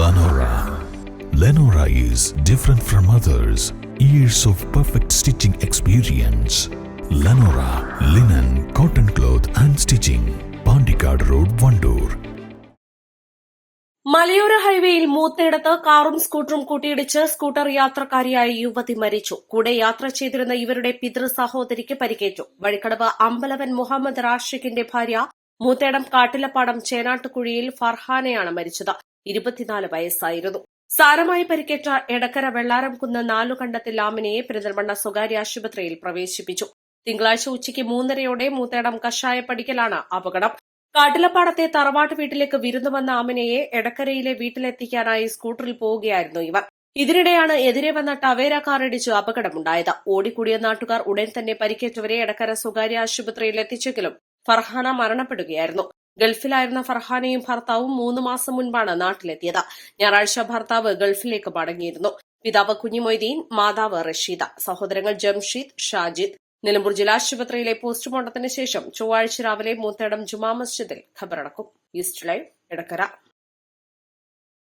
Lenora. Lenora is different from others. Years of perfect stitching experience. Lenora linen, cotton cloth and stitching. Pandikad Road, Vandoor. മലയോര ഹൈവേയിൽ മൂത്തയിടത്ത് കാറും സ്കൂട്ടറും കൂട്ടിയിടിച്ച് scooter യാത്രക്കാരിയായ യുവതി മരിച്ചു. കൂടെ യാത്ര ചെയ്തിരുന്ന ഇവരുടെ പിതൃ സഹോദരിക്ക് പരിക്കേറ്റു. വഴിക്കടവ് അമ്പലവൻ മുഹമ്മദ് റാഷിഖിന്റെ ഭാര്യ മൂത്തേടം കാട്ടിലപ്പാടം ചേനാട്ടുകുഴിയിൽ ഫർഹാനയാണ് മരിച്ചത്. 24 വയസ്സായിരുന്നു. സാരമായി പരിക്കേറ്റ എടക്കര വെള്ളാരംകുന്ന് നാലുകണ്ടത്തിൽ ആമിനയെ പെരിന്തൽമണ്ണ സ്വകാര്യ ആശുപത്രിയിൽ പ്രവേശിപ്പിച്ചു. തിങ്കളാഴ്ച ഉച്ചയ്ക്ക് 3:30 മൂത്തേടം കഷായപ്പടിക്കലാണ് അപകടം. കാട്ടിലപ്പാടത്തെ തറവാട്ട് വീട്ടിലേക്ക് വിരുന്നു വന്ന ആമിനയെ എടക്കരയിലെ വീട്ടിലെത്തിക്കാനായി സ്കൂട്ടറിൽ പോവുകയായിരുന്നു ഇവർ. ഇതിനിടെയാണ് എതിരെ വന്ന ടവേര കാറിടിച്ച് അപകടമുണ്ടായത്. ഓടിക്കൂടിയ നാട്ടുകാർ ഉടൻ തന്നെ പരിക്കേറ്റവരെ എടക്കര സ്വകാര്യ ആശുപത്രിയിൽ എത്തിച്ചെങ്കിലും ഫർഹാന മരണപ്പെടുകയായിരുന്നു. ഗൾഫിലായിരുന്ന ഫർഹാനയും ഭർത്താവും 3 മാസം മുൻപാണ് നാട്ടിലെത്തിയത്. ഞായറാഴ്ച ഭർത്താവ് ഗൾഫിലേക്ക് മടങ്ങിയിരുന്നു. പിതാവ് കുഞ്ഞിമൊയ്തീൻ, മാതാവ് റഷീദ, സഹോദരങ്ങൾ ജംഷീദ്, ഷാജിദ്. നിലമ്പൂർ ജില്ലാശുപത്രിയിലെ പോസ്റ്റ്മോർട്ടത്തിന് ശേഷം ചൊവ്വാഴ്ച രാവിലെ മൂത്തേടം ജുമാ മസ്ജിദിൽ ഖബറടക്കും. East live, Edakkara.